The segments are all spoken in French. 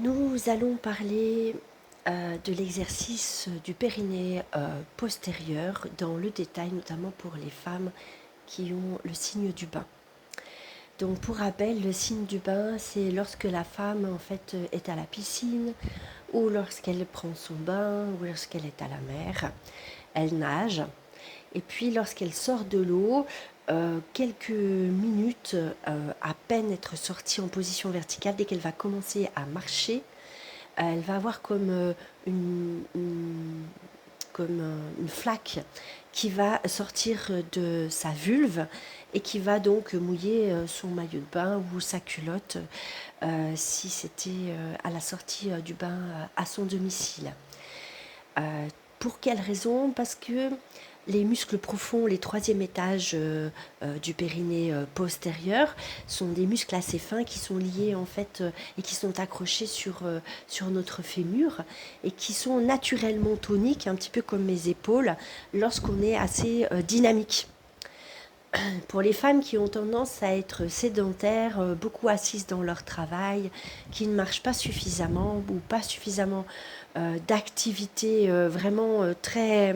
Nous allons parler de l'exercice du périnée postérieur dans le détail, notamment pour les femmes qui ont le signe du bain. Donc pour rappel, le signe du bain, c'est lorsque la femme en fait est à la piscine ou lorsqu'elle prend son bain ou lorsqu'elle est à la mer. Elle nage et puis lorsqu'elle sort de l'eau, quelques minutes à peine être sortie en position verticale, dès qu'elle va commencer à marcher, elle va avoir une flaque qui va sortir de sa vulve et qui va donc mouiller son maillot de bain ou sa culotte si c'était à la sortie du bain à son domicile. Pour quelle raison? Parce que les muscles profonds, les troisième étages du périnée postérieur, sont des muscles assez fins qui sont liés en fait et qui sont accrochés sur notre fémur et qui sont naturellement toniques, un petit peu comme mes épaules, lorsqu'on est assez dynamique. Pour les femmes qui ont tendance à être sédentaires, beaucoup assises dans leur travail, qui ne marchent pas suffisamment ou pas suffisamment d'activités vraiment très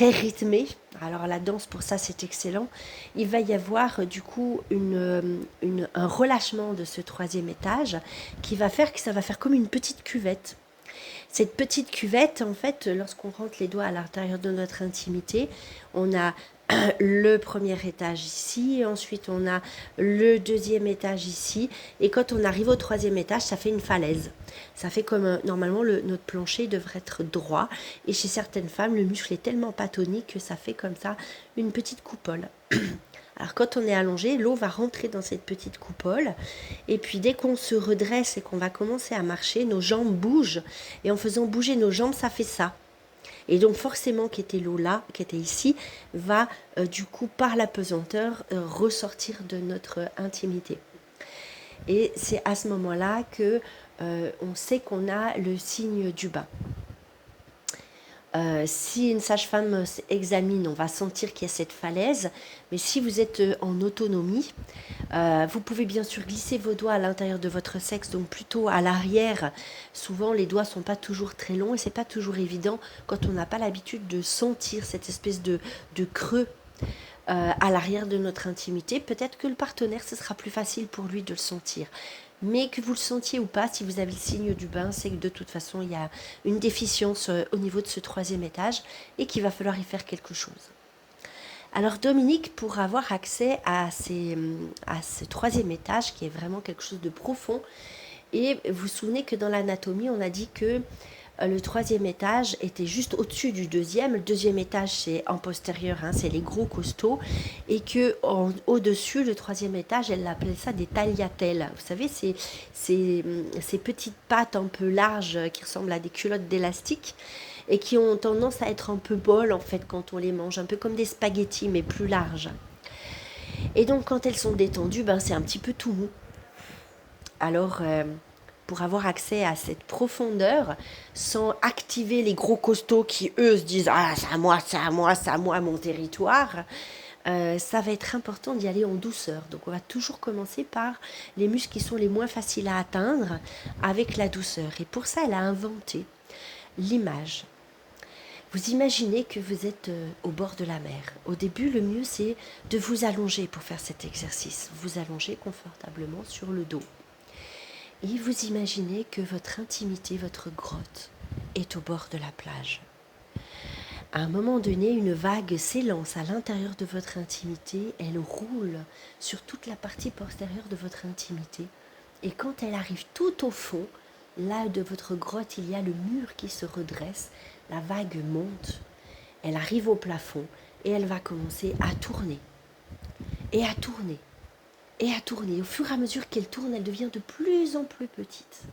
rythmée. Alors la danse pour ça c'est excellent. Il va y avoir du coup un relâchement de ce troisième étage qui va faire que ça va faire comme une petite cuvette. Cette petite cuvette, en fait, lorsqu'on rentre les doigts à l'intérieur de notre intimité, on a le premier étage ici, ensuite on a le deuxième étage ici, et quand on arrive au troisième étage, ça fait une falaise. Ça fait comme normalement notre plancher devrait être droit, et chez certaines femmes, le muscle est tellement pas tonique que ça fait comme ça une petite coupole. Alors quand on est allongé, l'eau va rentrer dans cette petite coupole et puis dès qu'on se redresse et qu'on va commencer à marcher, nos jambes bougent et en faisant bouger nos jambes, ça fait ça. Et donc forcément qui était l'eau là, qui était ici, va du coup par la pesanteur ressortir de notre intimité. Et c'est à ce moment-là que on sait qu'on a le signe du bain. Si une sage-femme examine, on va sentir qu'il y a cette falaise, mais si vous êtes en autonomie, vous pouvez bien sûr glisser vos doigts à l'intérieur de votre sexe, donc plutôt à l'arrière. Souvent, les doigts ne sont pas toujours très longs et c'est pas toujours évident quand on n'a pas l'habitude de sentir cette espèce de creux à l'arrière de notre intimité. Peut-être que le partenaire, ce sera plus facile pour lui de le sentir. Mais que vous le sentiez ou pas, si vous avez le signe du bain, c'est que de toute façon, il y a une déficience au niveau de ce troisième étage et qu'il va falloir y faire quelque chose. Alors Dominique, pour avoir accès à ce troisième étage, qui est vraiment quelque chose de profond, et vous vous souvenez que dans l'anatomie, on a dit que le troisième étage était juste au-dessus du deuxième. Le deuxième étage, c'est en postérieur, hein, c'est les gros costauds. Et que au-dessus, le troisième étage, elle appelait ça des tagliatelles. Vous savez, ces petites pattes un peu larges qui ressemblent à des culottes d'élastique et qui ont tendance à être un peu molles en fait quand on les mange, un peu comme des spaghettis mais plus larges. Et donc quand elles sont détendues, ben, c'est un petit peu tout mou. Alors pour avoir accès à cette profondeur sans activer les gros costauds qui eux se disent ah c'est à moi, c'est à moi, c'est à moi mon territoire, ça va être important d'y aller en douceur. Donc on va toujours commencer par les muscles qui sont les moins faciles à atteindre avec la douceur. Et pour ça elle a inventé l'image. Vous imaginez que vous êtes au bord de la mer. Au début, le mieux, c'est de vous allonger pour faire cet exercice. Vous allongez confortablement sur le dos. Et vous imaginez que votre intimité, votre grotte, est au bord de la plage. À un moment donné, une vague s'élance à l'intérieur de votre intimité. Elle roule sur toute la partie postérieure de votre intimité. Et quand elle arrive tout au fond, là de votre grotte, il y a le mur qui se redresse. La vague monte, elle arrive au plafond et elle va commencer à tourner. Et à tourner. Et à tourner. Au fur et à mesure qu'elle tourne, elle devient de plus en plus petite.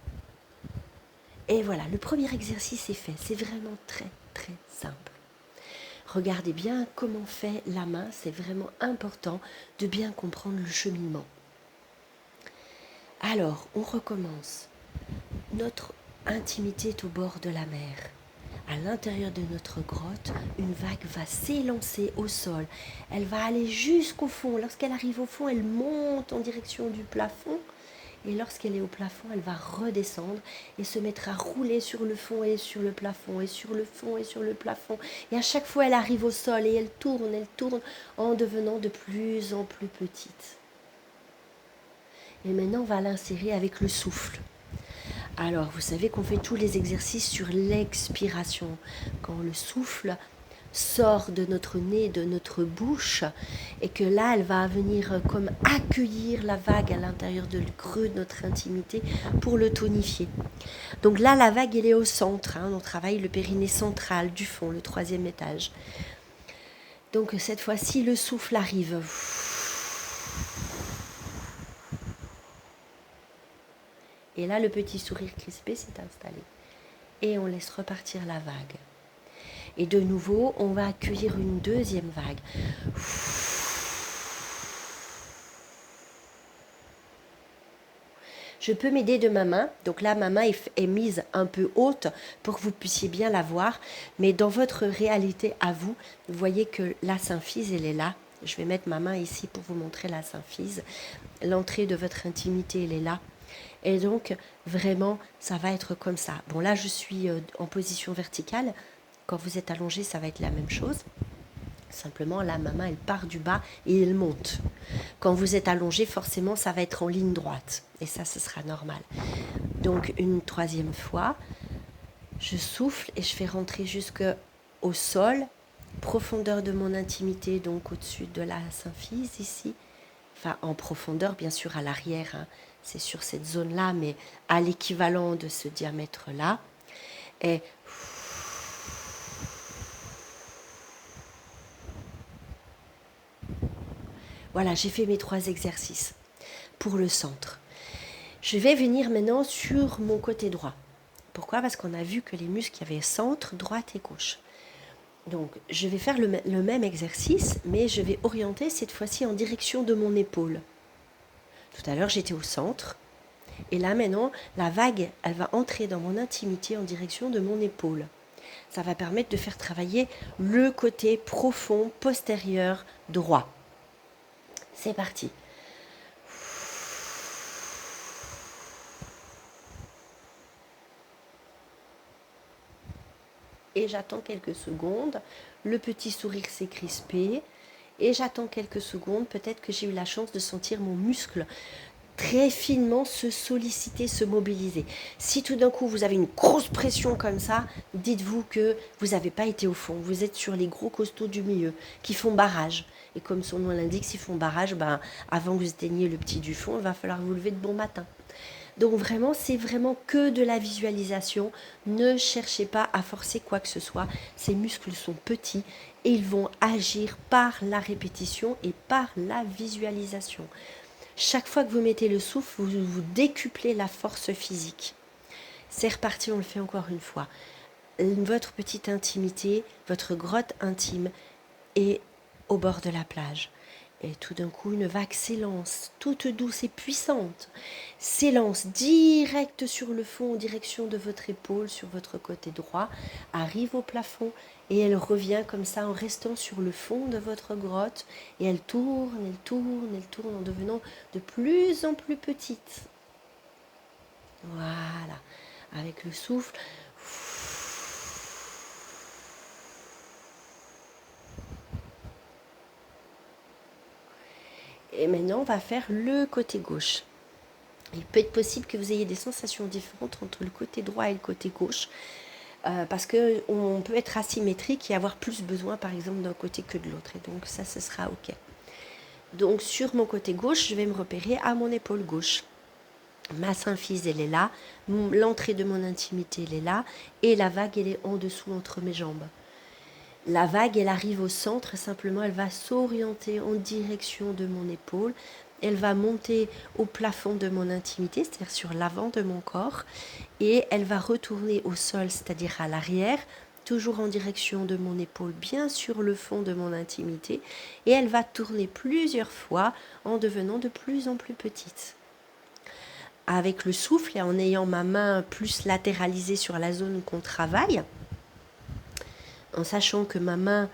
Et voilà, le premier exercice est fait. C'est vraiment très, très simple. Regardez bien comment fait la main. C'est vraiment important de bien comprendre le cheminement. Alors, on recommence. Notre intimité est au bord de la mer. À l'intérieur de notre grotte, une vague va s'élancer au sol. Elle va aller jusqu'au fond. Lorsqu'elle arrive au fond, elle monte en direction du plafond. Et lorsqu'elle est au plafond, elle va redescendre et se mettre à rouler sur le fond et sur le plafond et sur le fond et sur le plafond. Et à chaque fois, elle arrive au sol et elle tourne en devenant de plus en plus petite. Et maintenant, on va l'insérer avec le souffle. Alors, vous savez qu'on fait tous les exercices sur l'expiration. Quand le souffle sort de notre nez, de notre bouche, et que là, elle va venir comme accueillir la vague à l'intérieur du creux de notre intimité pour le tonifier. Donc là, la vague, elle est au centre. On travaille le périnée central du fond, le 3e étage. Donc cette fois-ci, le souffle arrive. Et là, le petit sourire crispé s'est installé. Et on laisse repartir la vague. Et de nouveau, on va accueillir une 2e vague. Je peux m'aider de ma main. Donc là, ma main est mise un peu haute pour que vous puissiez bien la voir. Mais dans votre réalité à vous, vous voyez que la symphyse, elle est là. Je vais mettre ma main ici pour vous montrer la symphyse. L'entrée de votre intimité, elle est là. Et donc, vraiment, ça va être comme ça. Bon, là, je suis en position verticale. Quand vous êtes allongé, ça va être la même chose. Simplement, là, ma main, elle part du bas et elle monte. Quand vous êtes allongé, forcément, ça va être en ligne droite. Et ça, ce sera normal. Donc, une 3e fois, je souffle et je fais rentrer jusqu'au sol, profondeur de mon intimité, donc au-dessus de la symphyse ici. Enfin, en profondeur, bien sûr, à l'arrière. C'est sur cette zone-là, mais à l'équivalent de ce diamètre-là. Et voilà, j'ai fait mes 3 exercices pour le centre. Je vais venir maintenant sur mon côté droit. Pourquoi ? Parce qu'on a vu que les muscles, il y avait centre, droite et gauche. Donc, je vais faire le même exercice, mais je vais orienter cette fois-ci en direction de mon épaule. Tout à l'heure, j'étais au centre. Et là, maintenant, la vague, elle va entrer dans mon intimité en direction de mon épaule. Ça va permettre de faire travailler le côté profond, postérieur, droit. C'est parti. Et j'attends quelques secondes. Le petit sourire s'est crispé. Et j'attends quelques secondes. Peut-être que j'ai eu la chance de sentir mon muscle très finement se solliciter, se mobiliser. Si tout d'un coup vous avez une grosse pression comme ça, dites-vous que vous n'avez pas été au fond. Vous êtes sur les gros costauds du milieu qui font barrage. Et comme son nom l'indique, s'ils font barrage, avant que vous éteigniez le petit du fond, il va falloir vous lever de bon matin. Donc vraiment, c'est vraiment que de la visualisation. Ne cherchez pas à forcer quoi que ce soit. Ces muscles sont petits et ils vont agir par la répétition et par la visualisation. Chaque fois que vous mettez le souffle, vous décuplez la force physique. C'est reparti, on le fait encore une fois. Votre petite intimité, votre grotte intime est au bord de la plage. Et tout d'un coup, une vague s'élance, toute douce et puissante, s'élance direct sur le fond, en direction de votre épaule, sur votre côté droit, arrive au plafond et elle revient comme ça en restant sur le fond de votre grotte. Et elle tourne, en devenant de plus en plus petite. Voilà, avec le souffle. Et maintenant, on va faire le côté gauche. Il peut être possible que vous ayez des sensations différentes entre le côté droit et le côté gauche. Parce qu'on peut être asymétrique et avoir plus besoin, par exemple, d'un côté que de l'autre. Et donc, ça, ce sera OK. Donc, sur mon côté gauche, je vais me repérer à mon épaule gauche. Ma symphyse, elle est là. L'entrée de mon intimité, elle est là. Et la vague, elle est en dessous entre mes jambes. La vague, elle arrive au centre, simplement elle va s'orienter en direction de mon épaule. Elle va monter au plafond de mon intimité, c'est-à-dire sur l'avant de mon corps. Et elle va retourner au sol, c'est-à-dire à l'arrière, toujours en direction de mon épaule, bien sur le fond de mon intimité. Et elle va tourner plusieurs fois en devenant de plus en plus petite. Avec le souffle et en ayant ma main plus latéralisée sur la zone qu'on travaille, en sachant que ma main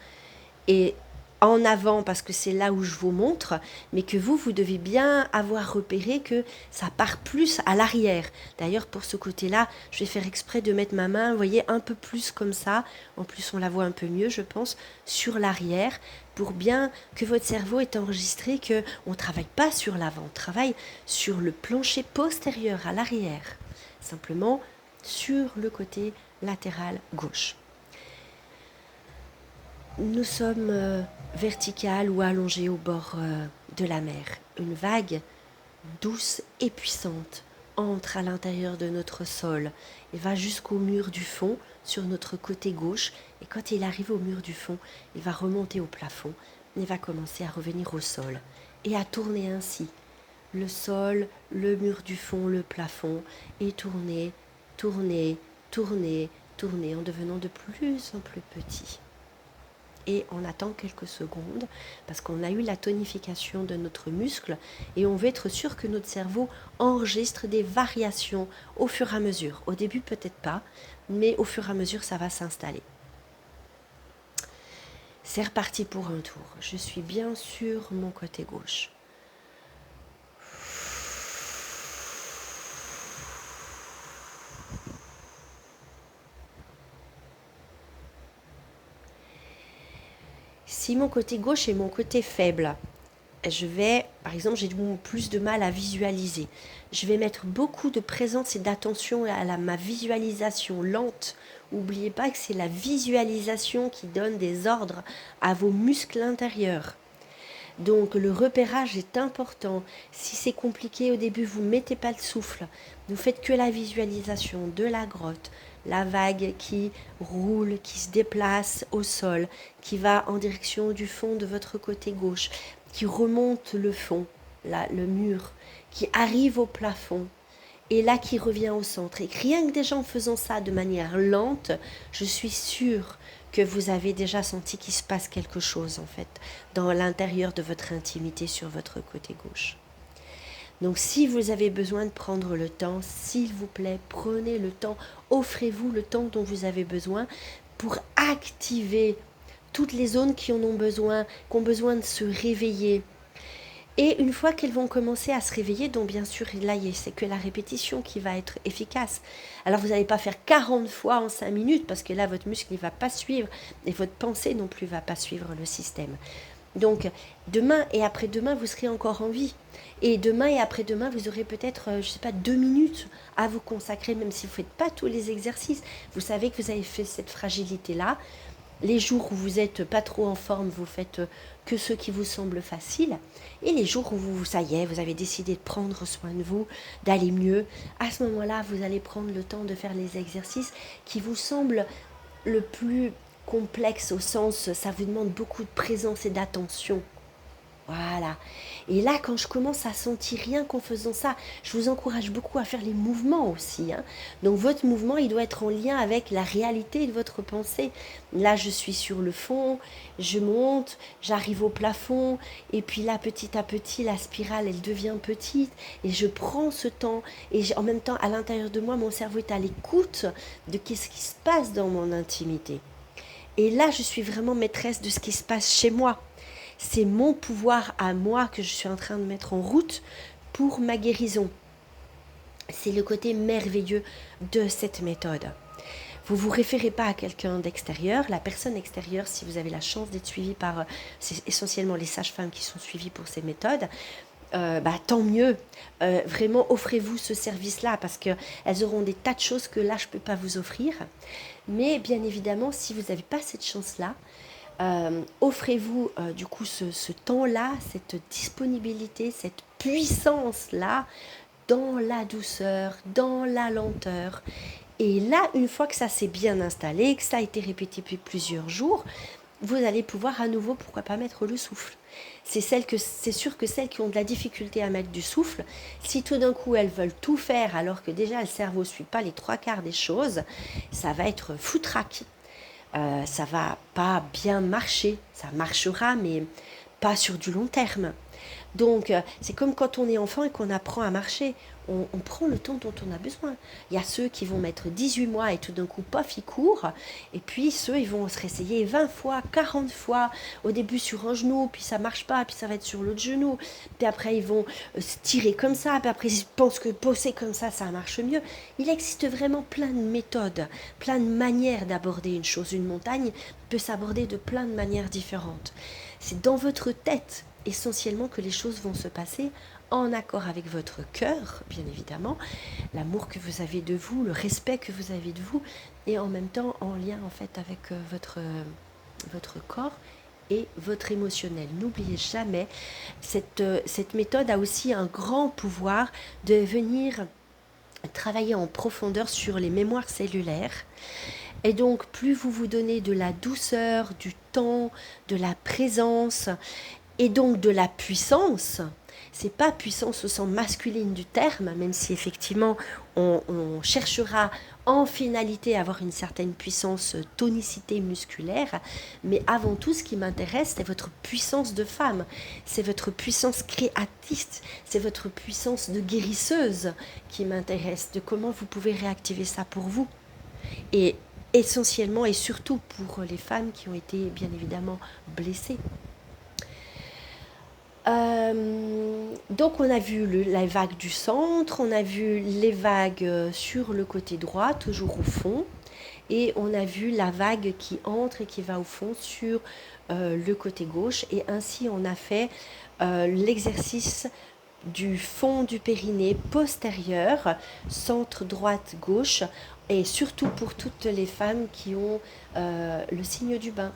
est en avant parce que c'est là où je vous montre, mais que vous devez bien avoir repéré que ça part plus à l'arrière. D'ailleurs, pour ce côté-là, je vais faire exprès de mettre ma main, vous voyez, un peu plus comme ça. En plus, on la voit un peu mieux, je pense, sur l'arrière, pour bien que votre cerveau ait enregistré qu'on ne travaille pas sur l'avant, on travaille sur le plancher postérieur à l'arrière, simplement sur le côté latéral gauche. Nous sommes verticales ou allongées au bord de la mer. Une vague douce et puissante entre à l'intérieur de notre sol. Il va jusqu'au mur du fond sur notre côté gauche et quand il arrive au mur du fond, il va remonter au plafond et va commencer à revenir au sol et à tourner ainsi. Le sol, le mur du fond, le plafond et tourner, tourner, tourner, tourner en devenant de plus en plus petit. Et on attend quelques secondes parce qu'on a eu la tonification de notre muscle et on veut être sûr que notre cerveau enregistre des variations au fur et à mesure. Au début peut-être pas, mais au fur et à mesure ça va s'installer. C'est reparti pour un tour. Je suis bien sur mon côté gauche. Si mon côté gauche est mon côté faible, je vais, par exemple, j'ai plus de mal à visualiser. Je vais mettre beaucoup de présence et d'attention à ma visualisation lente. N'oubliez pas que c'est la visualisation qui donne des ordres à vos muscles intérieurs. Donc le repérage est important. Si c'est compliqué au début, vous ne mettez pas le souffle. Ne faites que la visualisation de la grotte, la vague qui roule, qui se déplace au sol, qui va en direction du fond de votre côté gauche, qui remonte le fond, là, le mur, qui arrive au plafond et là qui revient au centre. Et rien que déjà en faisant ça de manière lente, je suis sûre que vous avez déjà senti qu'il se passe quelque chose en fait dans l'intérieur de votre intimité sur votre côté gauche. Donc si vous avez besoin de prendre le temps, s'il vous plaît, prenez le temps, offrez-vous le temps dont vous avez besoin pour activer toutes les zones qui en ont besoin, qui ont besoin de se réveiller. Et une fois qu'elles vont commencer à se réveiller, donc bien sûr, là, c'est que la répétition qui va être efficace. Alors, vous n'allez pas faire 40 fois en 5 minutes, parce que là, votre muscle ne va pas suivre, et votre pensée non plus ne va pas suivre le système. Donc, demain et après-demain, vous serez encore en vie. Et demain et après-demain, vous aurez peut-être, 2 minutes à vous consacrer, même si vous ne faites pas tous les exercices. Vous savez que vous avez fait cette fragilité-là. Les jours où vous n'êtes pas trop en forme, vous faites que ce qui vous semble facile. Et les jours où ça y est, vous avez décidé de prendre soin de vous, d'aller mieux, à ce moment-là, vous allez prendre le temps de faire les exercices qui vous semblent le plus complexe au sens, ça vous demande beaucoup de présence et d'attention. Voilà. Et là, quand je commence à sentir rien qu'en faisant ça, je vous encourage beaucoup à faire les mouvements aussi. Donc votre mouvement, il doit être en lien avec la réalité de votre pensée. Là, je suis sur le fond, je monte, j'arrive au plafond, et puis là, petit à petit, la spirale, elle devient petite, et je prends ce temps, et en même temps, à l'intérieur de moi, mon cerveau est à l'écoute de qu'est-ce qui se passe dans mon intimité. Et là, je suis vraiment maîtresse de ce qui se passe chez moi. C'est mon pouvoir à moi que je suis en train de mettre en route pour ma guérison. C'est le côté merveilleux de cette méthode. Vous ne vous référez pas à quelqu'un d'extérieur. La personne extérieure, si vous avez la chance d'être suivi par, c'est essentiellement les sages-femmes qui sont suivies pour ces méthodes, tant mieux. Vraiment, offrez-vous ce service-là parce qu'elles auront des tas de choses que là, je ne peux pas vous offrir. Mais bien évidemment, si vous n'avez pas cette chance-là, offrez-vous du coup ce temps-là, cette disponibilité, cette puissance-là dans la douceur, dans la lenteur. Et là, une fois que ça s'est bien installé, que ça a été répété depuis plusieurs jours, vous allez pouvoir à nouveau, pourquoi pas, mettre le souffle. C'est sûr que celles qui ont de la difficulté à mettre du souffle, si tout d'un coup elles veulent tout faire alors que déjà le cerveau ne suit pas les 3/4 des choses, ça va être foutraque. Ça va pas bien marcher, ça marchera mais pas sur du long terme. Donc, c'est comme quand on est enfant et qu'on apprend à marcher. On prend le temps dont on a besoin. Il y a ceux qui vont mettre 18 mois et tout d'un coup, paf, ils courent. Et puis ceux, ils vont se réessayer 20 fois, 40 fois. Au début sur un genou, puis ça marche pas, puis ça va être sur l'autre genou. Puis après, ils vont se tirer comme ça. Puis après, ils pensent que bosser comme ça marche mieux. Il existe vraiment plein de méthodes, plein de manières d'aborder une chose. Une montagne peut s'aborder de plein de manières différentes. C'est dans votre tête essentiellement que les choses vont se passer en accord avec votre cœur, bien évidemment, l'amour que vous avez de vous, le respect que vous avez de vous, et en même temps en lien en fait avec votre corps et votre émotionnel. N'oubliez jamais, cette méthode a aussi un grand pouvoir de venir travailler en profondeur sur les mémoires cellulaires. Et donc, plus vous vous donnez de la douceur, du temps, de la présence, et donc de la puissance, c'est pas puissance au sens masculine du terme, même si effectivement on cherchera en finalité à avoir une certaine puissance, tonicité musculaire, mais avant tout ce qui m'intéresse c'est votre puissance de femme, c'est votre puissance créatrice, c'est votre puissance de guérisseuse qui m'intéresse, de comment vous pouvez réactiver ça pour vous. Et essentiellement et surtout pour les femmes qui ont été bien évidemment blessées. Donc on a vu la vague du centre, on a vu les vagues sur le côté droit, toujours au fond, et on a vu la vague qui entre et qui va au fond sur le côté gauche, et ainsi on a fait l'exercice du fond du périnée postérieur, centre droite gauche, et surtout pour toutes les femmes qui ont le signe du bain.